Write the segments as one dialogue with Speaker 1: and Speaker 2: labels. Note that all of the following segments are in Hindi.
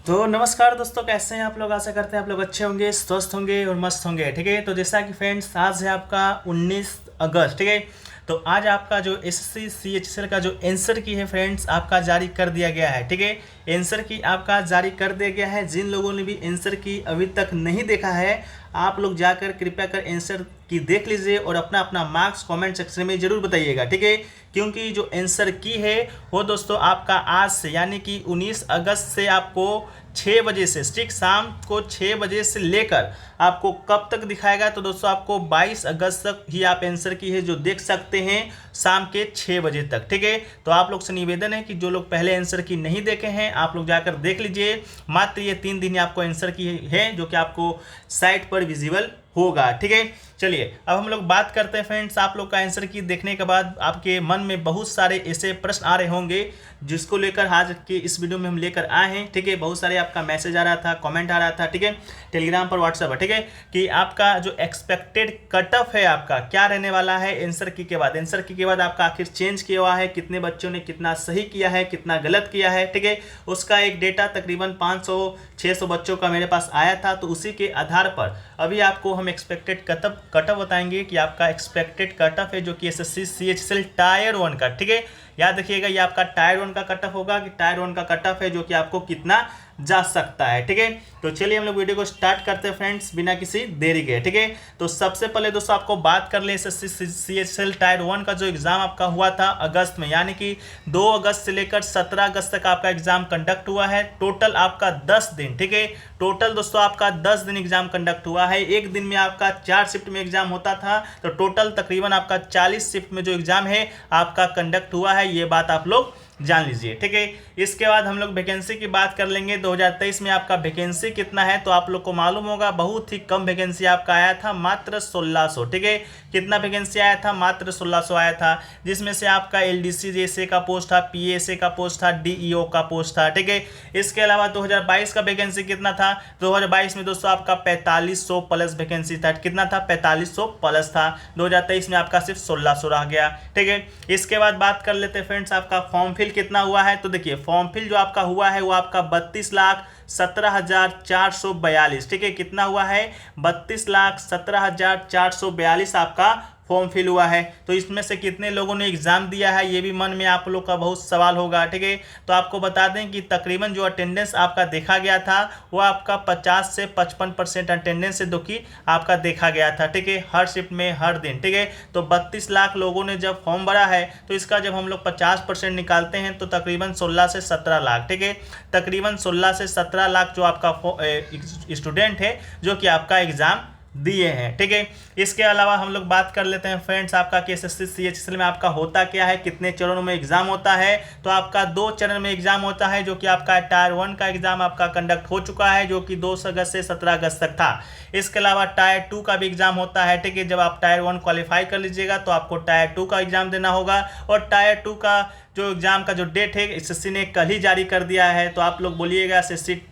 Speaker 1: तो नमस्कार दोस्तों, कैसे हैं आप लोग। आशा करते हैं आप लोग अच्छे होंगे, स्वस्थ होंगे और मस्त होंगे। ठीक है, तो जैसा कि फ्रेंड्स आज है आपका 19 अगस्त। ठीक है, तो आज आपका जो एसएससी सीएचएसएल का जो आंसर की है फ्रेंड्स आपका जारी कर दिया गया है। ठीक है, आंसर की आपका जारी कर दिया गया है। जिन लोगों ने भी आंसर की अभी तक नहीं देखा है, आप लोग जाकर कृपया कर आंसर की देख लीजिए और अपना अपना मार्क्स कमेंट सेक्शन में जरूर बताइएगा। ठीक है, क्योंकि जो आंसर की है वो दोस्तों आपका आज से यानी कि 19 अगस्त से आपको 6 बजे से ठीक शाम को 6 बजे से लेकर आपको कब तक दिखाएगा। तो दोस्तों आपको 22 अगस्त तक ही आप आंसर की है जो देख सकते हैं शाम के 6 बजे तक। ठीक है, तो आप लोग से निवेदन है कि जो लोग पहले आंसर की नहीं देखे हैं आप लोग जाकर देख लीजिए। मात्र ये 3 दिन आपको आंसर की है जो कि आपको साइट पर विजिबल होगा। ठीक है, चलिए अब हम लोग बात करते हैं फ्रेंड्स। आप लोग का आंसर की देखने के बाद आपके मन में बहुत सारे ऐसे प्रश्न आ रहे होंगे जिसको लेकर आज के इस वीडियो में हम लेकर आए हैं। ठीक है, बहुत सारे आपका मैसेज आ रहा था, कमेंट आ रहा था। ठीक है, टेलीग्राम पर, व्हाट्सएप पर। ठीक है, कि आपका जो एक्सपेक्टेड कट ऑफ है आपका क्या रहने वाला है आंसर की के बाद। आंसर की के बाद आपका आखिर चेंज किया हुआ है, कितने बच्चों ने कितना सही किया है, कितना गलत किया है। ठीक है, उसका एक डेटा तकरीबन 500-600 बच्चों का मेरे पास आया था। तो उसी के आधार पर अभी आपको हम एक्सपेक्टेड कट ऑफ बताएंगे कि आपका एक्सपेक्टेड कट ऑफ है जो कि एसएससी सीएचएसएल टायर 1 का। ठीक है, याद रखिएगा ये आपका टायर 1 का कट ऑफ होगा कि टायर 1 का कट ऑफ है जो कि आपको कितना जा सकता है। ठीक है, तो चलिए हम लोग वीडियो को स्टार्ट करते हैं फ्रेंड्स बिना किसी देरी के। ठीक है, तो सबसे पहले दोस्तों आपको बात कर ले एसएससी सीएचएसएल टायर 1 का जो एग्जाम आपका हुआ था अगस्त में, यानी कि 2 अगस्त से लेकर 17 अगस्त तक आपका एग्जाम कंडक्ट हुआ है। टोटल आपका 10 दिन। ठीक है, टोटल दोस्तों आपका 10 दिन एग्जाम कंडक्ट हुआ है। एक दिन में आपका 4 शिफ्ट में एग्जाम होता था, तो टोटल तकरीबन आपका 40 शिफ्ट में जो एग्जाम है आपका कंडक्ट हुआ है। ये बात आप लोग जान लीजिए। ठीक है, इसके बाद हम लोग वैकेंसी की बात कर लेंगे। 2023 में आपका वैकेंसी कितना है तो आप लोग को मालूम होगा, बहुत ही कम वैकेंसी आपका आया था, मात्र 1600। ठीक है, कितना वैकेंसी आया था, मात्र 1600 आया था, जिसमें से आपका एलडीसी जैसे का पोस्ट था, पीएसए का पोस्ट था, डीईओ का पोस्ट था। ठीक है, इसके अलावा 2022 का वैकेंसी कितना था, 2022 में दोस्तों आपका 4500 प्लस वैकेंसी था। कितना था, 4500 प्लस था। 2023 में आपका सिर्फ 1600 रह गया। ठीक है, इसके बाद बात कर लेते हैं फ्रेंड्स आपका फॉर्म फिल कितना हुआ है। तो देखिए फॉर्म फिल जो आपका हुआ है वो आपका 32,17,442। ठीक है, कितना हुआ है, 32,17,442 आपका फॉर्म फिल हुआ है। तो इसमें से कितने लोगों ने एग्जाम दिया है ये भी मन में आप लोग का बहुत सवाल होगा। ठीक है, तो आपको बता दें कि तकरीबन जो अटेंडेंस आपका देखा गया था वो आपका 50 से 55% अटेंडेंस से दुखी आपका देखा गया था। ठीक है, हर शिफ्ट में हर दिन। ठीक है, तो 32 लाख लोगों ने जब फॉर्म भरा है तो इसका जब हम लोग 50% निकालते हैं तो तकरीबन 16 से 17 लाख। ठीक है, तकरीबन 16 से 17 लाख जो आपका स्टूडेंट है जो कि आपका एग्जाम दिए हैं। ठीक है, इसके अलावा हम लोग बात कर लेते हैं फ्रेंड्स आपका कि एसएससी सीएचएसएल में आपका होता क्या है, कितने चरणों में एग्जाम होता है। तो आपका 2 चरण में एग्जाम होता है, जो कि आपका टायर 1 का एग्जाम आपका कंडक्ट हो चुका है जो कि 2 अगस्त से 17 अगस्त तक था। इसके अलावा टायर 2 का भी एग्जाम होता है। ठीक है, जब आप टायर 1 क्वालिफाई कर लीजिएगा तो आपको टायर 2 का एग्जाम देना होगा। और टायर 2 का जो एग्जाम का जो डेट है एसएससी ने कल ही जारी कर दिया है। तो आप लोग बोलिएगा एसएससी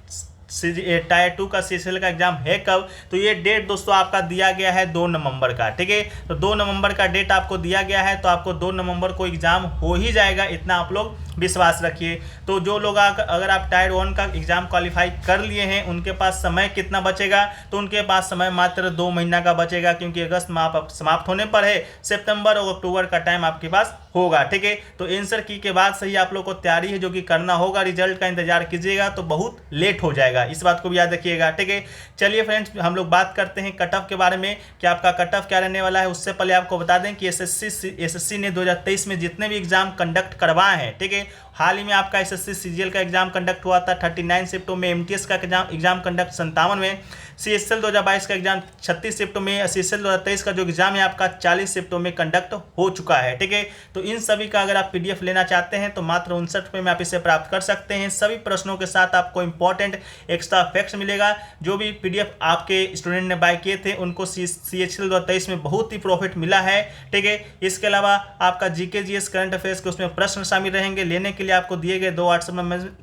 Speaker 1: टायर 2 का सीएचएसएल का एग्जाम है कब, तो ये डेट दोस्तों आपका दिया गया है 2 नवंबर का। ठीक है, तो 2 नवंबर का डेट आपको दिया गया है, तो आपको 2 नवंबर को एग्जाम हो ही जाएगा, इतना आप लोग विश्वास रखिए। तो जो लोग अगर आप टायर 1 का एग्जाम क्वालिफाई कर लिए हैं उनके पास समय कितना बचेगा, तो उनके पास समय मात्र 2 महीना का बचेगा, क्योंकि अगस्त माह समाप्त होने पर है, सितंबर और अक्टूबर का टाइम आपके पास होगा। ठीक है, तो आंसर की के बाद सही आप लोग को तैयारी है जो कि करना होगा, रिजल्ट का इंतजार कीजिएगा तो बहुत लेट हो जाएगा, इस बात को भी याद रखिएगा। ठीक है, चलिए फ्रेंड्स हम लोग बात करते हैं कट ऑफ के बारे में कि आपका कट ऑफ क्या रहने वाला है। उससे पहले आपको बता दें कि एसएससी ने 2023 में जितने भी एग्जाम कंडक्ट करवाए हैं, ठीक है, हाल ही में आपका एसएससी सीजीएल का एग्जाम कंडक्ट हुआ था 39 शिफ्टों में, एमटीएस का एग्जाम कंडक्ट 57 में, सीएसएल 2022 का एग्जाम 36 शिफ्टों में, सीएसएल 2023 का जो एग्जाम है आपका 40 शिफ्टों में कंडक्ट हो चुका है। ठीक है, तो इन सभी का अगर आप पीडीएफ लेना चाहते हैं तो मात्र 59 रुपये में आप इसे प्राप्त कर सकते हैं। सभी प्रश्नों के साथ आपको इंपॉर्टेंट एक्स्ट्रा फैक्ट्स मिलेगा। जो भी पीडीएफ आपके स्टूडेंट ने बाय किए थे उनको सीएचएल 2023 में बहुत ही प्रॉफिट मिला है। ठीक है, इसके अलावा आपका जीके जीएस करंट अफेयर्स के उसमें प्रश्न शामिल रहेंगे। लेने के लिए आपको दिए गए 2 व्हाट्सएप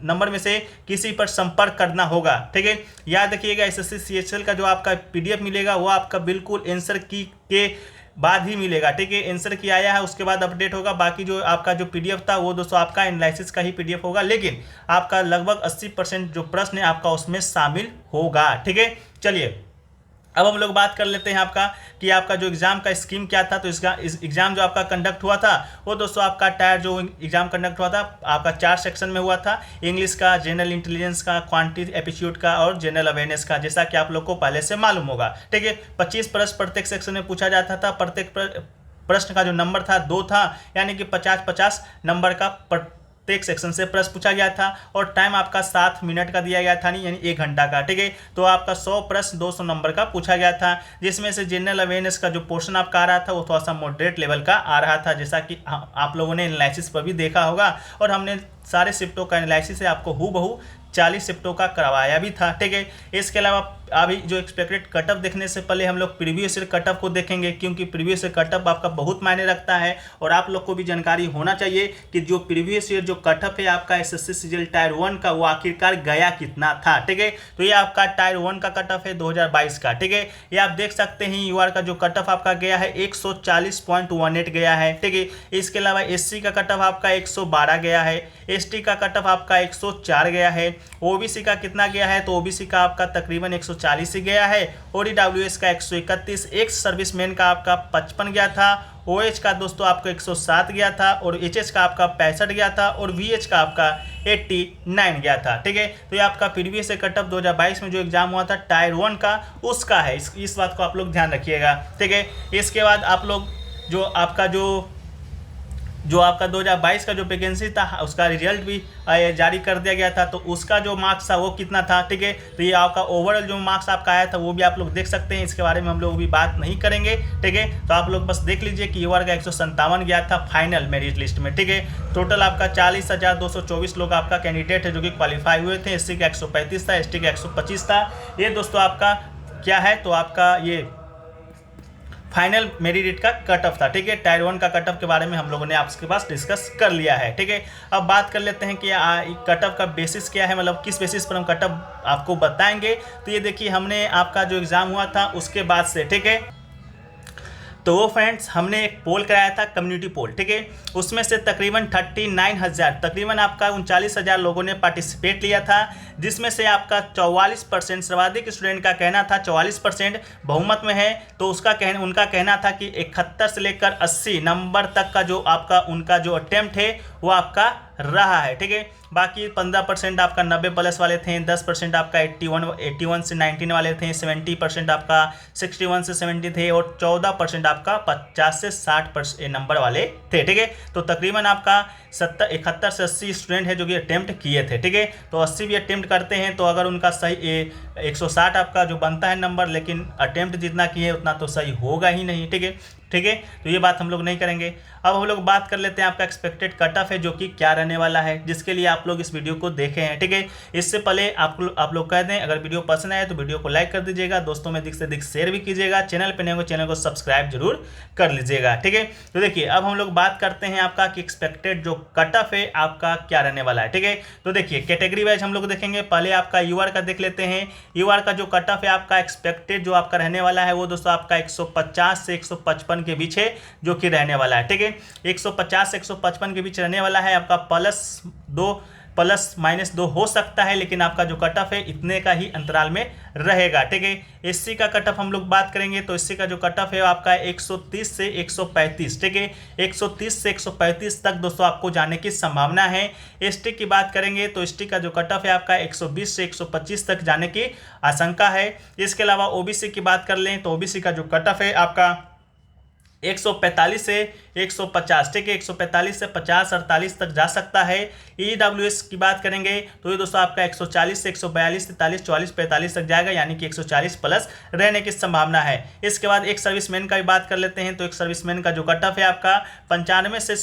Speaker 1: नंबर में से किसी पर संपर्क करना होगा। ठीक है, याद रखिएगा एसएससी सीएचएल का जो आपका पीडीएफ मिलेगा वो आपका बिल्कुल आंसर की के बाद ही मिलेगा, ठीक है। आंसर की आया है उसके बाद अपडेट होगा। बाकी जो आपका जो पीडीएफ था वो दोस्तों आपका एनालिसिस का ही पीडीएफ होगा, लेकिन आपका लगभग 80% जो प्रश्न है आपका उसमें शामिल होगा, ठीक है। चलिए अब हम लोग बात कर लेते हैं आपका कि आपका जो एग्जाम का स्कीम क्या था। तो इसका एग्जाम जो आपका कंडक्ट हुआ था वो दोस्तों आपका टायर जो एग्जाम कंडक्ट हुआ था आपका 4 सेक्शन में हुआ था। इंग्लिश का, जनरल इंटेलिजेंस का, क्वांटिटी एप्टीट्यूड का और जनरल अवेयरनेस का, जैसा कि आप लोग को पहले से मालूम होगा, ठीक है। 25 प्रश्न प्रत्येक सेक्शन में पूछा जाता था। प्रत्येक प्रश्न का जो नंबर था 2 था, यानी कि 50-50 नंबर का प्रत्येक सेक्शन से प्रश्न पूछा गया था। और टाइम आपका 7 मिनट का दिया गया था, नहीं यानी 1 घंटा का, ठीक है। तो आपका 100 प्रश्न 200 नंबर का पूछा गया था, जिसमें से जनरल अवेयरनेस का जो पोर्शन आपका आ रहा था वो थोड़ा सा मॉडरेट लेवल का आ रहा था, जैसा कि आप लोगों ने एनालिसिस पर भी देखा होगा। और हमने सारे शिफ्टों का एनालिसिस है आपको हूबहू 40 शिफ्टों का करवाया भी था, ठीक है। इसके अलावा अभी जो एक्सपेक्टेड कटअप देखने से पहले हम लोग प्रीवियस ईयर कटअप को देखेंगे, क्योंकि प्रीवियस ईयर कटअप आपका बहुत मायने रखता है और आप लोग को भी जानकारी होना चाहिए कि जो प्रीवियस ईयर जो कटअप है आपका एसएससी सीजीएल टायर 1 का वो आखिरकार गया कितना था, ठीक है। तो ये आपका टायर 1 का कटअप है 2022 का, ठीक है। ये आप देख सकते हैं यूआर का जो कटअप आपका गया है 140.18 गया है, ठीक है। इसके अलावा एससी का कटअप आपका 112 गया है, एसटी का कटअप आपका 104 गया है, ओबीसी का कितना गया है, तो ओबीसी का आपका तकरीबन 140 ही गया है, और ईडब्ल्यूएस का 131, एक्स सर्विसमैन का आपका 55 गया था, ओएच का दोस्तों आपको 107 गया था, और एचएच का आपका 65 गया था, और वीएच का आपका 89 गया था, ठीक है। तो ये आपका प्रीवियस कटअप 2022 में जो एग्जाम हुआ था टायर 1 का उसका है, इस बात को आप लोग ध्यान रखिएगा, ठीक है। इसके बाद आप लोग जो आपका जो आपका 2022 का जो वैकेंसी था उसका रिजल्ट भी जारी कर दिया गया था, तो उसका जो मार्क्स था वो कितना था, ठीक है। तो ये आपका ओवरऑल जो मार्क्स आपका आया था वो भी आप लोग देख सकते हैं, इसके बारे में हम लोग भी बात नहीं करेंगे, ठीक है। तो आप लोग बस देख लीजिए कि यूआर का 157 गया था फाइनल मेरिट लिस्ट में, ठीक है। टोटल आपका 40,224 लोग आपका कैंडिडेट है जो कि क्वालिफाई हुए थे। एससी का 135 था, एसटी का 125 था। ये दोस्तों आपका क्या है, तो आपका ये फाइनल मेरिट का कटअप था, ठीक है। टायर 1 का कटअप के बारे में हम लोगों ने आपके पास डिस्कस कर लिया है, ठीक है। अब बात कर लेते हैं कि कटअप का बेसिस क्या है, मतलब किस बेसिस पर हम कटअप आपको बताएंगे। तो ये देखिए हमने आपका जो एग्जाम हुआ था उसके बाद से, ठीक है, तो वो फ्रेंड्स हमने एक पोल कराया था, कम्युनिटी पोल, ठीक है। उसमें से तकरीबन 39,000 तकरीबन आपका 39,000 लोगों ने पार्टिसिपेट लिया था, जिसमें से आपका 44% सर्वाधिक स्टूडेंट का कहना था 44% बहुमत में है। तो उनका कहना था कि 71 से लेकर 80 नंबर तक का जो आपका उनका जो अटेम्प्ट है वो आपका रहा है, ठीक है। बाकी 15% आपका 90+ वाले थे, 10% आपका 81 से 19 वाले थे, 70% आपका 61 से 70 थे, और 14% आपका 50 से 60% नंबर वाले थे, ठीक है। तो तकरीबन आपका 71 से 80 स्टूडेंट है जो कि अटेम्प्ट किए थे, ठीक है। तो 80 भी अटेम्प्ट करते हैं तो अगर उनका सही 160 आपका जो बनता है नंबर, लेकिन अटेम्प्ट जितना किए उतना तो सही होगा ही नहीं, ठीक है, ठीक है। तो ये बात हम लोग नहीं करेंगे। अब हम लोग बात कर लेते हैं आपका एक्सपेक्टेड कटऑफ है जो कि क्या रहने वाला है, जिसके लिए आप लोग इस वीडियो को देखे हैं, ठीक है। इससे पहले आप लोग कह दें, अगर वीडियो पसंद आए तो वीडियो को लाइक कर दीजिएगा, दोस्तों में अधिक से अधिक शेयर भी कीजिएगा, चैनल पर नए हो चैनल को सब्सक्राइब जरूर कर लीजिएगा, ठीक है। तो देखिए अब हम लोग बात करते हैं आपका कि एक्सपेक्टेड जो कटऑफ है आपका क्या रहने वाला है, ठीक है। तो देखिए कैटेगरी वाइज हम लोग देखेंगे। पहले आपका यूआर का देख लेते हैं। यूआर का जो कटऑफ है आपका एक्सपेक्टेड जो आपका रहने वाला है वो दोस्तों आपका 150 से 155 के बीच है जो कि रहने वाला है, ठीक है। 150 से 155 के बीच रहने वाला है। आपका +2 हो सकता है, लेकिन आपका जो कटऑफ है इतने का ही अंतराल में रहेगा, ठीक है। एससी का कटऑफ हम लोग बात करेंगे तो एससी का जो कटऑफ है आपका 130 से 135, ठीक है। 130 से 135 तक दोस्तों आपको जाने की संभावना है। एसटी की बात करेंगे तो एसटी का जो कटऑफ है आपका 120 से 125 तक जाने की आशंका है। इसके अलावा ओबीसी की बात कर लें तो ओबीसी का जो कटऑफ है आपका 145 से 150, ठीक है। 145 से 50 48 तक जा सकता है। ईडब्ल्यूएस की बात करेंगे तो ये दोस्तों आपका 140 से 142 43 44 45 तक जाएगा, यानी कि 140+ रहने की संभावना है। इसके बाद एक सर्विसमैन का भी बात कर लेते हैं तो एक सर्विसमैन का जो कटऑफ है आपका 95 से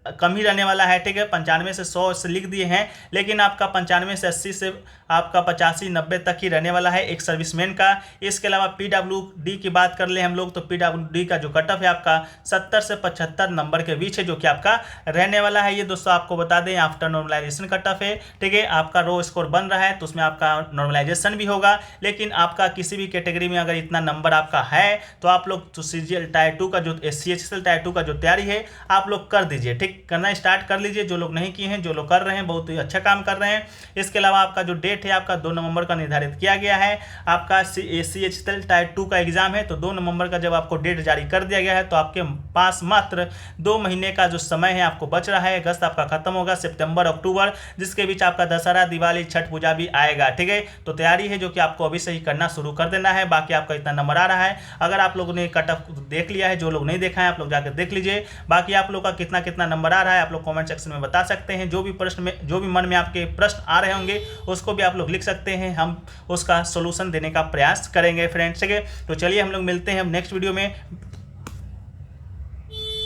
Speaker 1: कम ही रहने वाला है, ठीक है। 95 से 100 से लिख दिए हैं, लेकिन आपका 95 से 80 से आपका 85 90 तक ही रहने वाला है एक सर्विसमैन का। इसके अलावा PWD की बात कर ले हम लोग, तो PWD का जो कट ऑफ है आपका 70 से 75 नंबर के बीच है, जो कि आपका रहने वाला है। ये दोस्तों आपको बता दें आफ्टर नॉर्मलाइजेशन कट ऑफ है, ठीक है। आपका रो स्कोर बन रहा है तो उसमें आपका नॉर्मलाइजेशन भी होगा, लेकिन आपका किसी भी कैटेगरी में अगर इतना नंबर आपका है तो आप लोग तो CGL टायर 2 का जो CHSL टायर 2 का जो तैयारी है आप लोग कर दीजिए, ठीक, करना स्टार्ट कर लीजिए। जो लोग नहीं किए हैं, जो लोग कर रहे हैं बहुत ही अच्छा काम कर रहे हैं। इसके अलावा आपका जो डेट है आपका 2 नवंबर का निर्धारित किया गया है। आपका CHSL टायर 2 का एग्जाम है, तो 2 नवंबर का जब आपको डेट जारी कर दिया गया है तो आपके पास मात्र 2 महीने का जो समय है आपको बच रहा है। अगस्त आपका खत्म होगा, सितंबर अक्टूबर, जिसके बीच आपका दशहरा दिवाली छठ पूजा भी आएगा, ठीक है। तो तैयारी है जो कि आपको अभी से ही करना शुरू कर देना है। बाकी आपका इतना नंबर आ रहा है, अगर आप लोगों ने कट ऑफ देख लिया है, जो लोग नहीं देखा है आप लोग जाकर देख लीजिए। बाकी आप लोग का कितना कितना नंबर आ रहा है आप लोग कमेंट सेक्शन में बता सकते हैं। जो भी प्रश्न में, जो भी मन में आपके प्रश्न आ रहे होंगे उसको भी आप लोग लिख सकते हैं, हम उसका सोल्यूशन देने का प्रयास करेंगे फ्रेंड्स, ठीक है। तो चलिए हम लोग मिलते हैं नेक्स्ट वीडियो में।